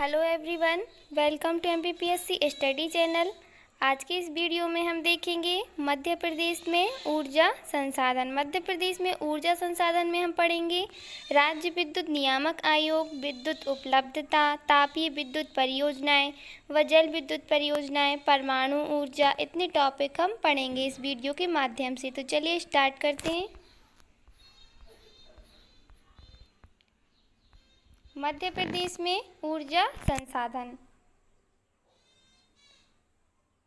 Hello everyone, welcome to MPPSC study channel. आज के इस वीडियो में हम देखेंगे मध्य प्रदेश में ऊर्जा संसाधन। मध्य प्रदेश में ऊर्जा संसाधन में हम पढ़ेंगे राज्य विद्युत नियामक आयोग, विद्युत उपलब्धता, तापीय विद्युत परियोजनाएं व जल विद्युत परियोजनाएं, परमाणु ऊर्जा, इतने टॉपिक हम पढ़ेंगे इस वीडियो के माध्यम से। तो चलिए स्टार्ट करते हैं। मध्य प्रदेश में ऊर्जा संसाधन।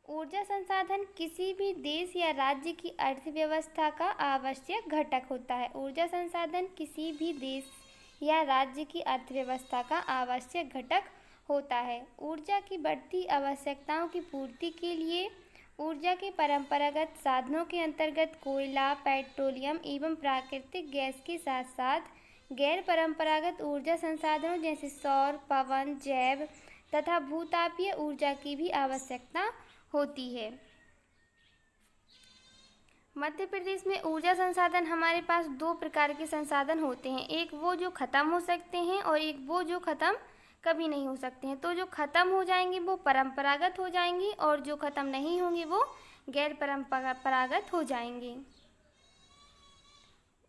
ऊर्जा संसाधन किसी भी देश या राज्य की अर्थव्यवस्था का आवश्यक घटक होता है। ऊर्जा संसाधन किसी भी देश या राज्य की अर्थव्यवस्था का आवश्यक घटक होता है। ऊर्जा की बढ़ती आवश्यकताओं की पूर्ति के लिए ऊर्जा के परंपरागत साधनों के अंतर्गत कोयला, पेट्रोलियम एवं प्राकृतिक गैस के साथ साथ गैर परंपरागत ऊर्जा संसाधनों जैसे सौर, पवन, जैव तथा भूतापीय ऊर्जा की भी आवश्यकता होती है। मध्य प्रदेश में ऊर्जा संसाधन हमारे पास दो प्रकार के संसाधन होते हैं, एक वो जो ख़त्म हो सकते हैं और एक वो जो ख़त्म कभी नहीं हो सकते हैं। तो जो ख़त्म हो जाएंगे वो परंपरागत हो जाएंगी और जो ख़त्म नहीं होंगे वो गैर परंपरागत हो जाएंगे।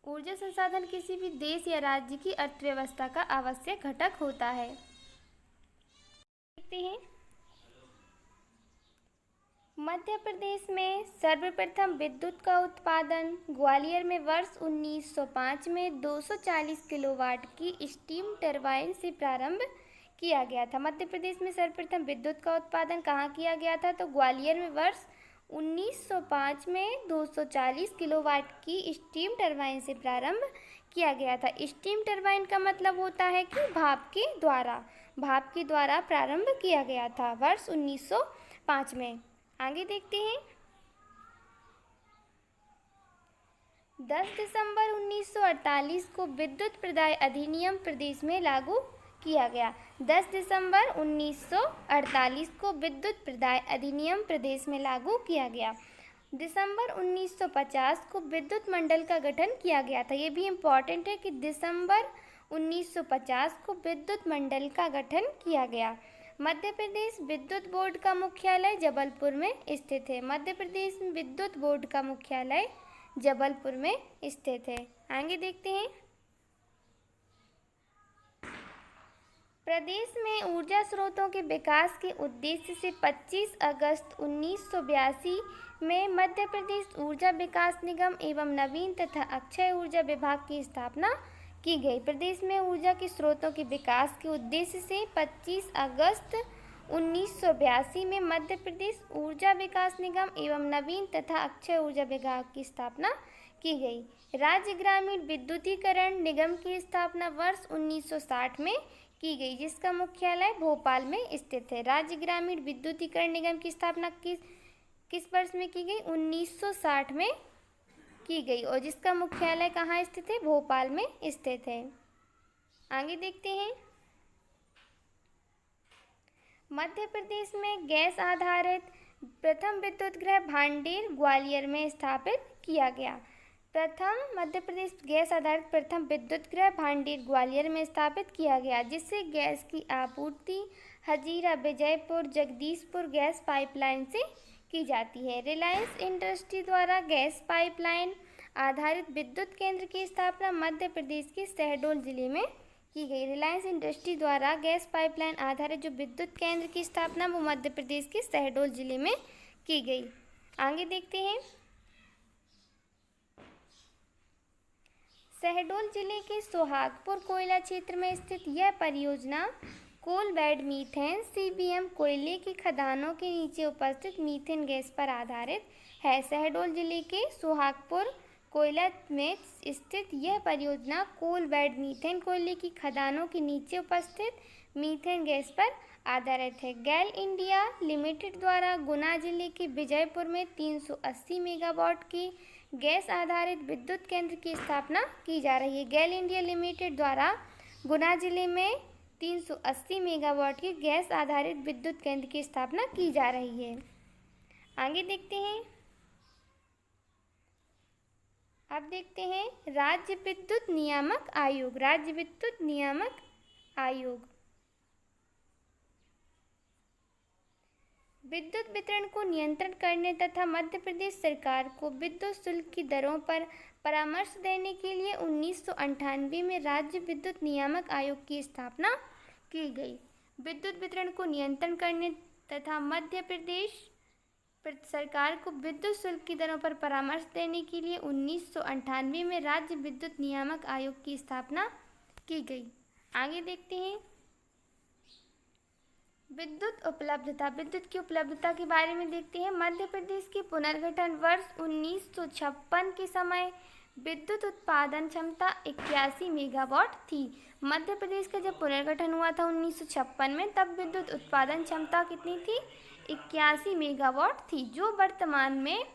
ऊर्जा संसाधन किसी भी देश या राज्य की अर्थव्यवस्था का आवश्यक घटक होता है। देखते हैं, मध्य प्रदेश में सर्वप्रथम विद्युत का उत्पादन ग्वालियर में वर्ष 1905 में 240 किलोवाट की स्टीम टरबाइन से प्रारंभ किया गया था। मध्य प्रदेश में सर्वप्रथम विद्युत का उत्पादन कहाँ किया गया था? तो ग्वालियर में वर्ष 1905 में 240 किलोवाट की स्टीम टरबाइन से प्रारंभ किया गया था। स्टीम टरबाइन का मतलब होता है कि भाप के द्वारा प्रारंभ किया गया था वर्ष 1905 में। आगे देखते हैं, 10 दिसंबर 1948 को विद्युत प्रदाय अधिनियम प्रदेश में लागू किया गया। 10 दिसंबर 1948 को विद्युत प्रदाय अधिनियम प्रदेश में लागू किया गया। दिसंबर 1950 को विद्युत मंडल का गठन किया गया था। ये भी इम्पॉर्टेंट है कि दिसंबर 1950 को विद्युत मंडल का गठन किया गया। मध्य प्रदेश विद्युत बोर्ड का मुख्यालय जबलपुर में स्थित है। मध्य प्रदेश विद्युत बोर्ड का मुख्यालय जबलपुर में स्थित है। आगे देखते हैं, प्रदेश में ऊर्जा स्रोतों के विकास के उद्देश्य से 25 अगस्त 1982 में मध्य प्रदेश ऊर्जा विकास निगम एवं नवीन तथा अक्षय ऊर्जा विभाग की स्थापना की गई। प्रदेश में ऊर्जा के स्रोतों के विकास के उद्देश्य से 25 अगस्त 1982 में मध्य प्रदेश ऊर्जा विकास निगम एवं नवीन तथा अक्षय ऊर्जा विभाग की स्थापना की गई। राज्य ग्रामीण विद्युतीकरण निगम की स्थापना वर्ष 1960 में की गई, जिसका मुख्यालय भोपाल में स्थित है। राज्य ग्रामीण विद्युतीकरण निगम की स्थापना किस वर्ष में की गई? 1960 में की गई और जिसका मुख्यालय कहाँ स्थित है? भोपाल में स्थित है। आगे देखते हैं, मध्य प्रदेश में गैस आधारित प्रथम विद्युत गृह भांडेर ग्वालियर में स्थापित किया गया। मध्य प्रदेश गैस आधारित प्रथम विद्युत गृह भांडेर ग्वालियर में स्थापित किया गया, जिससे गैस की आपूर्ति हजीरा, विजयपुर, जगदीशपुर गैस पाइपलाइन से की जाती है। रिलायंस इंडस्ट्री द्वारा गैस पाइपलाइन आधारित विद्युत केंद्र की स्थापना मध्य प्रदेश के शहडोल जिले में की गई। रिलायंस इंडस्ट्री द्वारा गैस पाइपलाइन आधारित जो विद्युत केंद्र की स्थापना वो मध्य प्रदेश के शहडोल जिले में की गई। आगे देखते हैं, शहडोल जिले के सोहागपुर कोयला क्षेत्र में स्थित यह परियोजना कोल बेड मीथेन सीबीएम कोयले की खदानों के नीचे उपस्थित मीथेन गैस पर आधारित है। शहडोल जिले के सोहागपुर कोयला में स्थित यह परियोजना कोल बेड मीथेन कोयले की खदानों के नीचे उपस्थित मीथेन गैस पर आधारित है। गैल इंडिया लिमिटेड द्वारा गुना जिले के विजयपुर में 380 मेगावाट की गैस आधारित विद्युत केंद्र की स्थापना की जा रही है। गैल इंडिया लिमिटेड द्वारा गुना जिले में 380 मेगावाट की गैस आधारित विद्युत केंद्र की स्थापना की जा रही है। आगे देखते हैं, अब देखते हैं राज्य विद्युत नियामक आयोग। राज्य विद्युत नियामक आयोग विद्युत वितरण को नियंत्रण करने तथा मध्य प्रदेश सरकार को विद्युत शुल्क की दरों पर परामर्श देने के लिए 1998 में राज्य विद्युत नियामक आयोग की स्थापना की गई। विद्युत वितरण को नियंत्रण करने तथा मध्य प्रदेश सरकार को विद्युत शुल्क की दरों पर परामर्श देने के लिए 1998 में राज्य विद्युत नियामक आयोग की स्थापना की गई। आगे देखते हैं विद्युत उपलब्धता। विद्युत की उपलब्धता के बारे में देखते हैं। मध्य प्रदेश के पुनर्गठन वर्ष 1956 के समय विद्युत उत्पादन क्षमता 81 मेगावाट थी। मध्य प्रदेश का जब पुनर्गठन हुआ था 1956 में, तब विद्युत उत्पादन क्षमता कितनी थी? 81 मेगावाट थी, जो वर्तमान में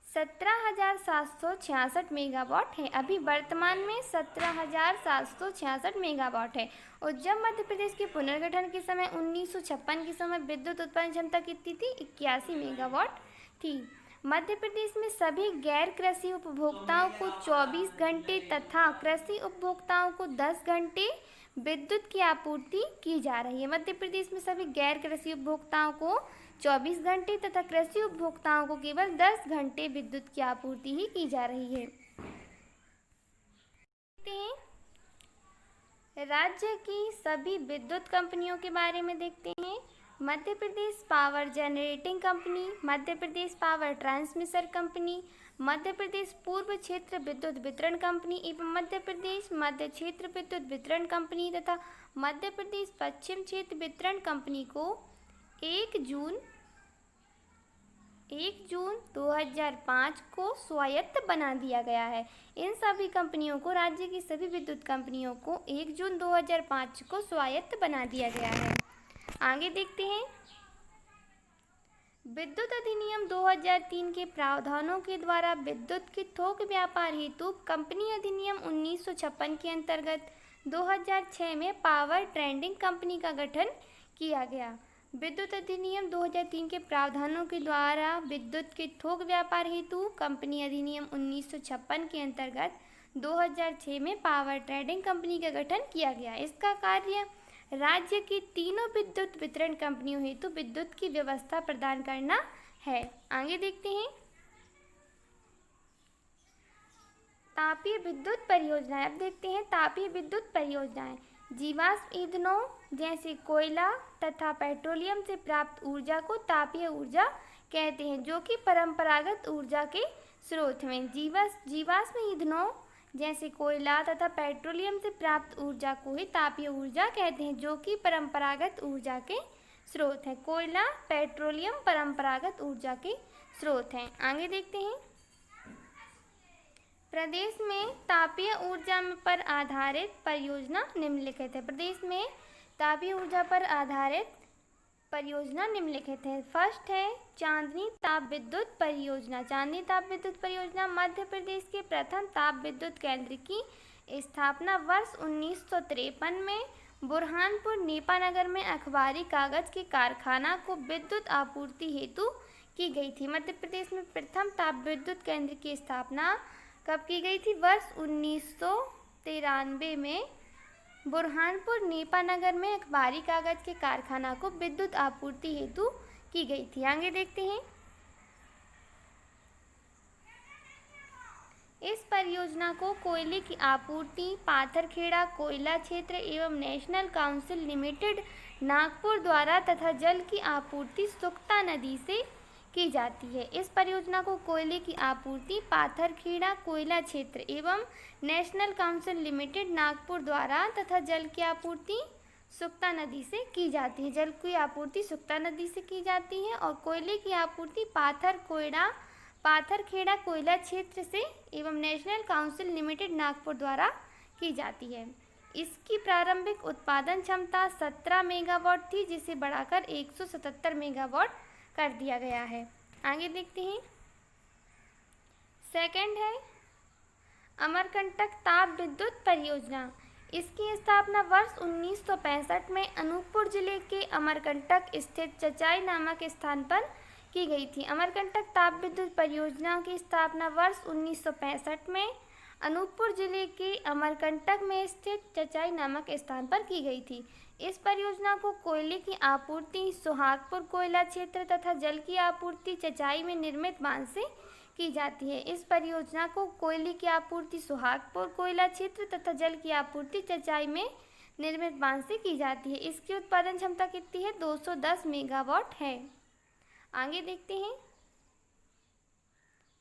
17,766 मेगावाट है। अभी वर्तमान में 17,766 मेगावाट है। और जब मध्य प्रदेश के पुनर्गठन के समय 1956 के समय विद्युत उत्पादन क्षमता कितनी थी? 81 मेगावाट थी। मध्य प्रदेश में सभी गैर कृषि उपभोक्ताओं को 24 घंटे तथा कृषि उपभोक्ताओं को 10 घंटे विद्युत की आपूर्ति की जा रही है। मध्य प्रदेश में सभी गैर कृषि उपभोक्ताओं को 24 घंटे तथा कृषि उपभोक्ताओं को केवल 10 घंटे विद्युत की आपूर्ति ही की जा रही है। राज्य की सभी विद्युत कंपनियों के बारे में देखते हैं। Madhya Pradesh power generating company, Madhya Pradesh power transmission company, Madhya Pradesh पूर्व क्षेत्र विद्युत वितरण कंपनी एवं मध्य प्रदेश मध्य क्षेत्र विद्युत वितरण कंपनी तथा मध्य प्रदेश पश्चिम क्षेत्र वितरण कंपनी को 1 जून 2005 को स्वायत्त बना दिया गया है। इन सभी कंपनियों को, राज्य की सभी विद्युत कंपनियों को 1 जून 2005 को स्वायत्त बना दिया गया है। आगे देखते हैं विद्युत अधिनियम 2003 के प्रावधानों के द्वारा विद्युत के थोक व्यापार हेतु कंपनी अधिनियम 1956 के अंतर्गत 2006 में पावर ट्रेडिंग कंपनी का गठन किया गया। विद्युत अधिनियम 2003 के प्रावधानों के द्वारा विद्युत के थोक व्यापार हेतु कंपनी अधिनियम 1956 के अंतर्गत 2006 में पावर ट्रेडिंग कंपनी का गठन किया गया। इसका कार्य राज्य की तीनों विद्युत वितरण कंपनियों हेतु विद्युत की व्यवस्था प्रदान करना है। आगे देखते हैं तापीय विद्युत परियोजनाएं। अब देखते हैं तापीय विद्युत परियोजनाएं। जीवाश्म ईंधनों जैसे कोयला तथा पेट्रोलियम से प्राप्त ऊर्जा को तापीय ऊर्जा कहते हैं, जो कि परंपरागत ऊर्जा के स्रोत हैं। जीवाश्म ईंधनों जैसे कोयला तथा पेट्रोलियम से प्राप्त ऊर्जा को ही तापीय ऊर्जा कहते हैं, जो कि परंपरागत ऊर्जा के स्रोत हैं। कोयला, पेट्रोलियम परंपरागत ऊर्जा के स्रोत हैं। आगे देखते हैं प्रदेश में तापीय ऊर्जा पर आधारित परियोजना निम्नलिखित है। प्रदेश में तापीय ऊर्जा पर आधारित परियोजना निम्नलिखित है। फर्स्ट है चांदनी ताप विद्युत परियोजना। चांदनी ताप विद्युत परियोजना मध्य प्रदेश के प्रथम ताप विद्युत केंद्र की स्थापना वर्ष 1953 में बुरहानपुर नेपानगर में अखबारी कागज के कारखाना को विद्युत आपूर्ति हेतु की गई थी। मध्य प्रदेश में प्रथम ताप विद्युत केंद्र की स्थापना कब की गई थी? वर्ष 1993 में बुरहानपुर नेपानगर में अखबारी कागज के कारखाना को विद्युत आपूर्ति हेतु की गई थी। आगे देखते हैं इस परियोजना को कोयले की आपूर्ति पाथरखेड़ा कोयला क्षेत्र एवं नेशनल काउंसिल लिमिटेड नागपुर द्वारा तथा जल की आपूर्ति सुक्ता नदी से की जाती है। इस परियोजना को कोयले की आपूर्ति पाथरखेड़ा कोयला क्षेत्र एवं नेशनल काउंसिल लिमिटेड नागपुर द्वारा तथा जल की आपूर्ति सुक्ता नदी से की जाती है। जल की आपूर्ति सुक्ता नदी से की जाती है और कोयले की आपूर्ति पाथरखेड़ा कोयला क्षेत्र से एवं नेशनल काउंसिल लिमिटेड नागपुर द्वारा की जाती है। इसकी प्रारंभिक उत्पादन क्षमता 17 मेगावाट थी, जिसे बढ़ाकर 177 मेगावाट कर दिया गया है। आगे देखते हैं सेकंड है अमरकंटक ताप विद्युत परियोजना। इसकी स्थापना वर्ष 1965 में अनूपपुर जिले के अमरकंटक स्थित चचाई नामक स्थान पर की गई थी। अमरकंटक ताप विद्युत परियोजना की स्थापना वर्ष 1965 में अनूपपुर जिले के अमरकंटक में स्थित चचाई नामक स्थान पर की गई थी। इस परियोजना को कोयले की आपूर्ति सुहागपुर कोयला क्षेत्र तथा जल की आपूर्ति चचाई में निर्मित बांध से की जाती है। इस परियोजना को कोयले की आपूर्ति सुहागपुर कोयला क्षेत्र तथा जल की आपूर्ति चचाई में निर्मित बांध से की जाती है। इसकी उत्पादन क्षमता कितनी है? 210 मेगावाट है। आगे देखते हैं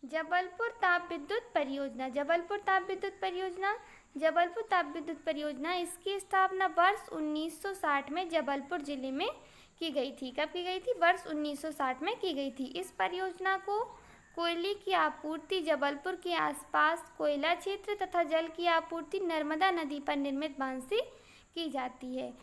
जबलपुर ताप विद्युत परियोजना। जबलपुर ताप विद्युत परियोजना इसकी स्थापना वर्ष 1960 में जबलपुर जिले में की गई थी। कब की गई थी? वर्ष 1960 में की गई थी। इस परियोजना को कोयले की आपूर्ति जबलपुर के आसपास कोयला क्षेत्र तथा जल की आपूर्ति नर्मदा नदी पर निर्मित बांध से की जाती है।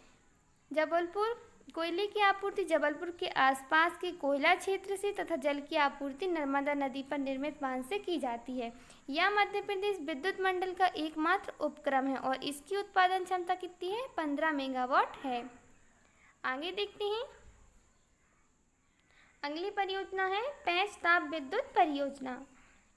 कोयले की आपूर्ति जबलपुर के आसपास के कोयला क्षेत्र से तथा जल की आपूर्ति नर्मदा नदी पर निर्मित बांध से की जाती है। यह मध्य प्रदेश विद्युत मंडल का एकमात्र उपक्रम है और इसकी उत्पादन क्षमता कितनी है? 15 मेगावाट है। आगे देखते हैं अगली परियोजना है पेंच ताप विद्युत परियोजना।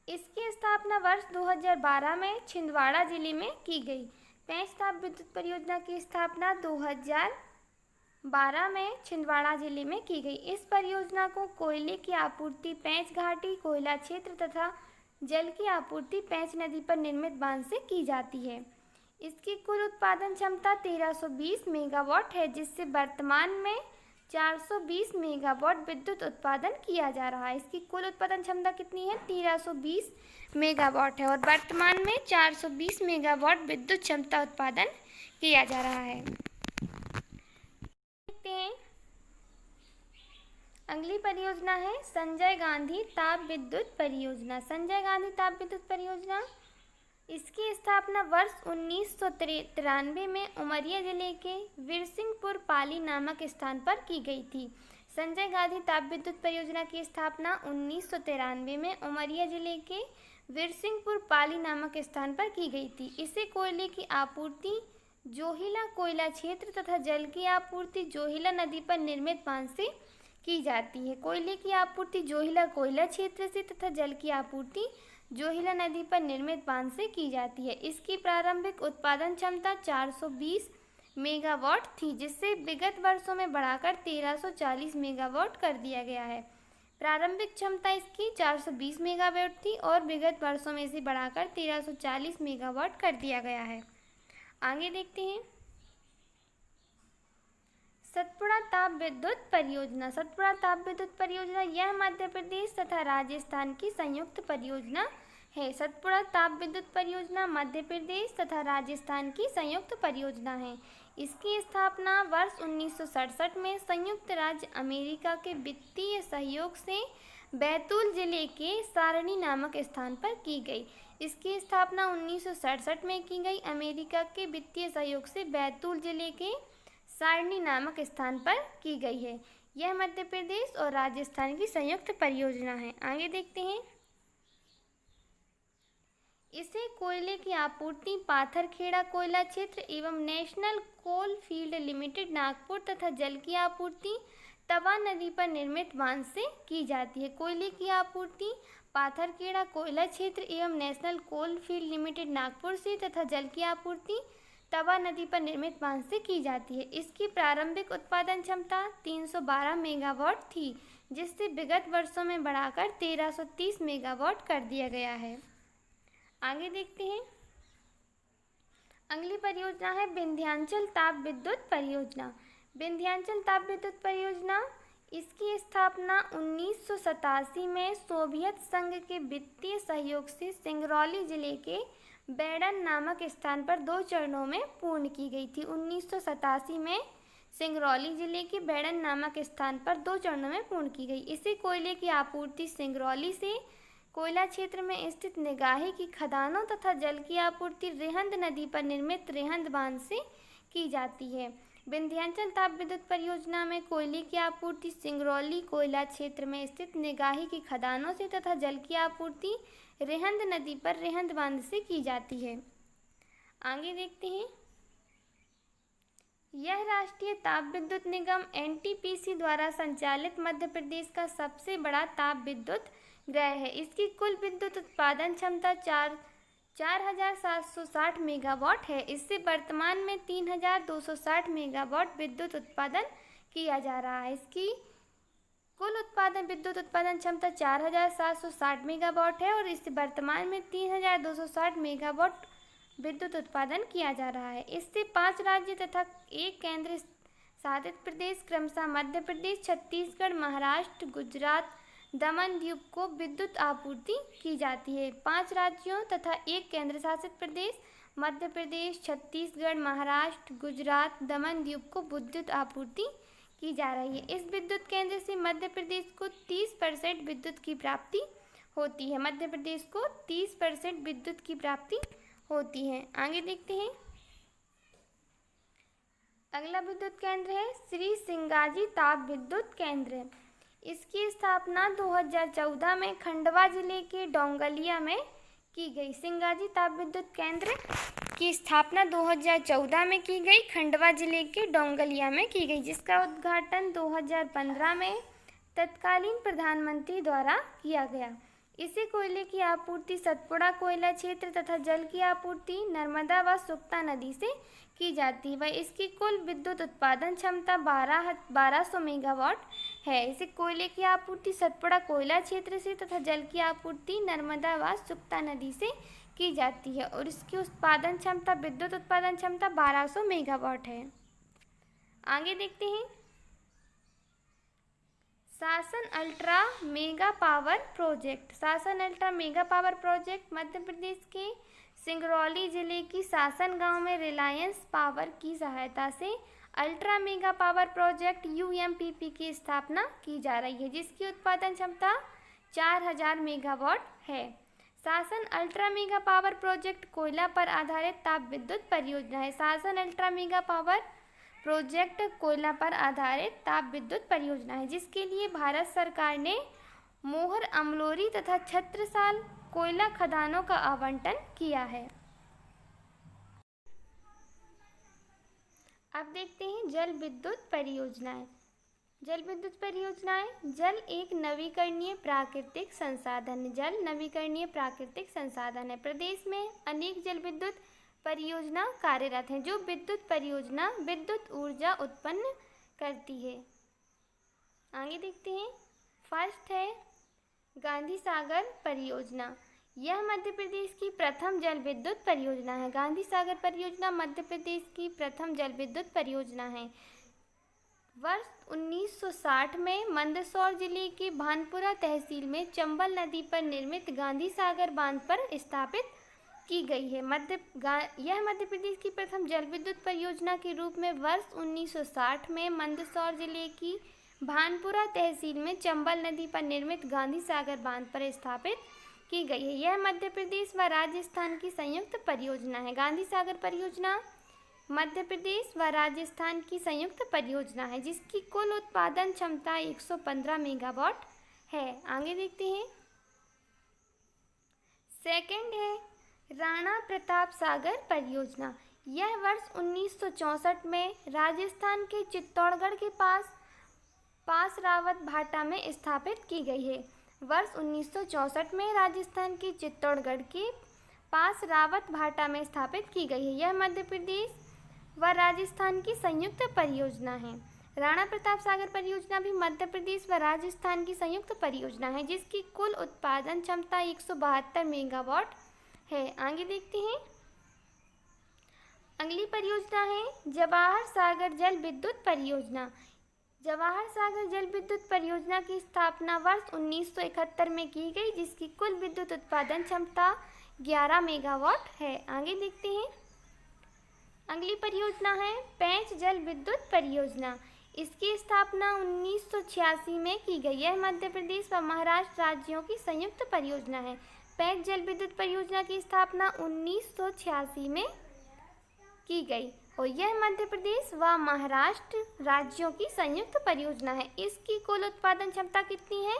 इसकी स्थापना वर्ष 2012 में छिंदवाड़ा जिले में की गई। पेंच ताप विद्युत परियोजना की स्थापना 2012 में छिंदवाड़ा जिले में की गई। इस परियोजना को कोयले की आपूर्ति पेंच घाटी कोयला क्षेत्र तथा जल की आपूर्ति पेंच नदी पर निर्मित बांध से की जाती है। इसकी कुल उत्पादन क्षमता 1320 मेगावाट है, जिससे वर्तमान में 420 मेगावाट विद्युत उत्पादन किया जा रहा है। इसकी कुल उत्पादन क्षमता कितनी है? 1320 मेगावाट है और वर्तमान में 420 मेगावाट विद्युत क्षमता उत्पादन किया जा रहा है। देखते हैं अगली परियोजना है संजय गांधी ताप विद्युत परियोजना। संजय गांधी ताप विद्युत परियोजना इसकी स्थापना वर्ष 1993 में उमरिया जिले के वीरसिंहपुर पाली नामक स्थान पर की गई थी। संजय गांधी ताप विद्युत परियोजना की स्थापना 1993 में उमरिया जिले के वीरसिंहपुर पाली नामक स्थान पर की गई थी। इसे कोयले की आपूर्ति जोहिला कोयला क्षेत्र तथा जल की आपूर्ति जोहिला नदी पर निर्मित बांध से की जाती है। कोयले की आपूर्ति जोहिला कोयला क्षेत्र से तथा जल की आपूर्ति जोहिला नदी पर निर्मित बांध से की जाती है। इसकी प्रारंभिक उत्पादन क्षमता 420 मेगावाट थी, जिससे विगत वर्षों में बढ़ाकर 1340 मेगावाट कर दिया गया है। प्रारंभिक क्षमता इसकी 420 मेगावाट थी और विगत वर्षों में इसे बढ़ाकर 1340 मेगावाट कर दिया गया है। आगे देखते हैं सतपुड़ा ताप विद्युत परियोजना। सतपुड़ा ताप विद्युत परियोजना यह मध्य प्रदेश तथा राजस्थान की संयुक्त परियोजना है। सतपुड़ा ताप विद्युत परियोजना मध्य प्रदेश तथा राजस्थान की संयुक्त परियोजना है। इसकी स्थापना वर्ष 1967 में संयुक्त राज्य अमेरिका के वित्तीय सहयोग से बैतूल जिले के सारणी नामक स्थान पर की गई। इसकी स्थापना 1967 में की गई। अमेरिका के वित्तीय सहयोग से बैतूल जिले के सारणी नामक स्थान पर की गई है। यह मध्य प्रदेश और राजस्थान की संयुक्त परियोजना है। आगे देखते हैं इसे कोयले की आपूर्ति पाथरखेड़ा कोयला क्षेत्र एवं National Coal Field Limited Nagpur तथा जल की आपूर्ति तवा नदी पर निर्मित बांध से की जाती है। कोयले की आपूर्ति पाथरखेड़ा कोयला क्षेत्र एवं National Coal Field Limited Nagpur से तथा जल की आपूर्ति तवा नदी पर निर्मित बांध से की जाती है। इसकी प्रारंभिक उत्पादन क्षमता 312 मेगावाट थी, जिससे विगत वर्षों में बढ़ाकर 1330 मेगावाट कर दिया गया है। आगे देखते हैं अगली परियोजना है विंध्याचल ताप विद्युत परियोजना। विंध्याचल ताप विद्युत परियोजना इसकी स्थापना 1987 में सोवियत संघ के वित्तीय सहयोग से सिंगरौली जिले के बैडन नामक स्थान पर 2 चरणों में पूर्ण की गई थी। 1987 में सिंगरौली जिले के बैडन नामक स्थान पर 2 चरणों में पूर्ण की गई। इसे कोयले की आपूर्ति सिंगरौली से कोयला क्षेत्र में स्थित निगाही की खदानों तथा जल की आपूर्ति रेहंद नदी पर निर्मित रेहंद बांध से की जाती है। विंध्याचल ताप विद्युत परियोजना में कोयले की आपूर्ति सिंगरौली कोयला क्षेत्र में स्थित निगाही की खदानों से तथा जल की आपूर्ति रेहंद नदी पर रेहंद बांध से की जाती है। आगे देखते हैं यह राष्ट्रीय ताप विद्युत निगम एनटीपीसी द्वारा संचालित मध्य प्रदेश का सबसे बड़ा ताप विद्युत ग्रह है। इसकी कुल विद्युत उत्पादन क्षमता 4,760 मेगावाट है। इससे वर्तमान में 3,260 मेगावाट विद्युत उत्पादन किया जा रहा है। इसकी कुल उत्पादन विद्युत उत्पादन क्षमता 4,760 मेगावाट है और इससे वर्तमान में 3,260 मेगावाट विद्युत उत्पादन किया जा रहा है। इससे 5 राज्य तथा एक केंद्र शासित प्रदेश क्रमशः मध्य प्रदेश, छत्तीसगढ़, महाराष्ट्र, गुजरात, दमन द्वीप को विद्युत आपूर्ति की जाती है। 5 राज्यों तथा एक केंद्र शासित प्रदेश मध्य प्रदेश, छत्तीसगढ़, महाराष्ट्र, गुजरात, दमन द्वीप को विद्युत आपूर्ति की जा रही है। इस विद्युत केंद्र से मध्य प्रदेश को 30% विद्युत की प्राप्ति होती है। मध्य प्रदेश को 30% विद्युत की प्राप्ति होती है। आगे देखते हैं। अगला विद्युत केंद्र है श्री सिंगाजी ताप विद्युत केंद्र। इसकी स्थापना 2014 में खंडवा जिले के डोंगलिया में की गई। सिंगाजी ताप विद्युत केंद्र की स्थापना 2014 में की गई, खंडवा जिले के डोंगलिया में की गई, जिसका उद्घाटन 2015 में तत्कालीन प्रधानमंत्री द्वारा किया गया। इसे कोयले की आपूर्ति सतपुड़ा कोयला क्षेत्र तथा जल की आपूर्ति नर्मदा व सुक्ता नदी से की जाती है। वह इसकी कुल विद्युत उत्पादन क्षमता 1200 मेगावाट है। इसे कोयले की आपूर्ति सतपुड़ा कोयला क्षेत्र से तथा जल की आपूर्ति नर्मदा व सुक्ता नदी से की जाती है और इसकी उत्पादन क्षमता विद्युत उत्पादन क्षमता 1200 मेगावाट है। आगे देखते हैं। शासन अल्ट्रा मेगा पावर प्रोजेक्ट। शासन ultra mega power project Madhya Pradesh के सिंगरौली जिले की शासन गांव में रिलायंस पावर की सहायता से ultra mega power project UMPP की स्थापना की जा रही है, जिसकी उत्पादन क्षमता 4000 मेगावाट है। शासन अल्ट्रा मेगा पावर प्रोजेक्ट कोयला पर आधारित ताप विद्युत परियोजना है। शासन अल्ट्रा मेगा पावर प्रोजेक्ट कोयला पर आधारित ताप विद्युत परियोजना है, जिसके लिए भारत सरकार ने मोहर, अमलोरी तथा छत्रसाल कोयला खदानों का आवंटन किया है। अब देखते हैं जल विद्युत परियोजनाएं। जल विद्युत परियोजनाएं। जल एक नवीकरणीय प्राकृतिक संसाधन है। जल नवीकरणीय प्राकृतिक संसाधन है। प्रदेश में अनेक जल विद्युत परियोजना कार्यरत हैं, जो विद्युत परियोजना विद्युत ऊर्जा उत्पन्न करती है। आगे देखते हैं। फर्स्ट है गांधी सागर परियोजना। यह मध्य प्रदेश की प्रथम जल विद्युत परियोजना है। गांधी सागर परियोजना मध्य प्रदेश की प्रथम जल विद्युत परियोजना है। वर्ष 1960 में मंदसौर जिले के भानपुरा तहसील में चंबल नदी पर निर्मित गांधी सागर बांध पर स्थापित की गई है। यह मध्य प्रदेश की प्रथम जल विद्युत परियोजना के रूप में वर्ष 1960 में मंदसौर जिले की भानपुरा तहसील में चंबल नदी पर निर्मित गांधी सागर बांध पर स्थापित की गई है। यह मध्य प्रदेश व राजस्थान की संयुक्त परियोजना है। गांधी सागर परियोजना मध्य प्रदेश व राजस्थान की संयुक्त परियोजना है, जिसकी कुल उत्पादन क्षमता 115 मेगावाट है। आगे देखते हैं। सेकंड है राणा प्रताप सागर परियोजना। यह वर्ष 1964 में राजस्थान के चित्तौड़गढ़ के पास रावत भाटा में स्थापित की गई है। वर्ष 1964 में राजस्थान के चित्तौड़गढ़ के पास रावत भाटा में स्थापित की गई है। यह मध्य प्रदेश व राजस्थान की संयुक्त परियोजना है। राणा प्रताप सागर परियोजना भी मध्य प्रदेश व राजस्थान की संयुक्त परियोजना है, जिसकी कुल उत्पादन क्षमता 172 मेगावाट है। आगे देखते हैं। अगली परियोजना है जवाहर सागर जल विद्युत परियोजना। जवाहर सागर जल विद्युत परियोजना की स्थापना वर्ष 1971 में की गई, जिसकी कुल विद्युत उत्पादन क्षमता 11 मेगावाट है। आगे देखते हैं। अगली परियोजना है पेंच जल विद्युत परियोजना। इसकी स्थापना 1986 में की गई। यह मध्य प्रदेश व महाराष्ट्र राज्यों की संयुक्त परियोजना है। पेंच जल विद्युत परियोजना की स्थापना 1986 में की गई और यह मध्य प्रदेश व महाराष्ट्र राज्यों की संयुक्त परियोजना है। इसकी कुल उत्पादन क्षमता कितनी है?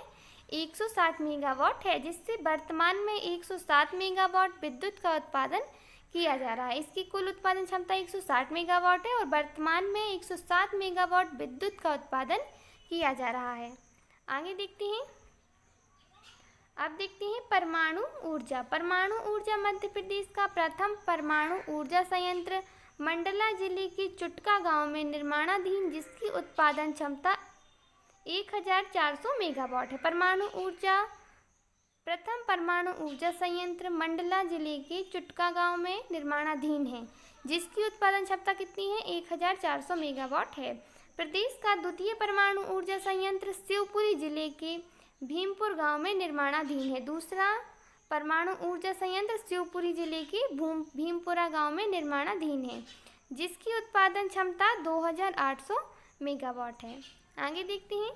160 मेगावाट है, जिससे वर्तमान में 107 मेगावाट विद्युत का उत्पादन किया जा रहा है। इसकी कुल उत्पादन क्षमता 160 मेगावाट है और वर्तमान में 107 मेगावाट विद्युत का उत्पादन किया जा रहा है। आगे देखते हैं। अब देखते हैं परमाणु ऊर्जा। परमाणु ऊर्जा मध्य प्रदेश का प्रथम परमाणु ऊर्जा संयंत्र मंडला जिले के चुटका गांव में निर्माणाधीन, जिसकी उत्पादन क्षमता 1400 मेगावाट है। प्रथम परमाणु ऊर्जा संयंत्र मंडला जिले के चुटका गांव में निर्माणाधीन है, जिसकी उत्पादन क्षमता कितनी है? 1400 मेगावाट है। प्रदेश का द्वितीय परमाणु ऊर्जा संयंत्र शिवपुरी जिले के भीमपुर गांव में निर्माणाधीन है। दूसरा परमाणु ऊर्जा संयंत्र शिवपुरी जिले के भीमपुरा गांव में निर्माणाधीन है, जिसकी उत्पादन क्षमता 2800 मेगावाट है। आगे देखते हैं।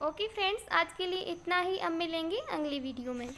ओके फ्रेंड्स, आज के लिए इतना ही। अब मिलेंगे अगली वीडियो में।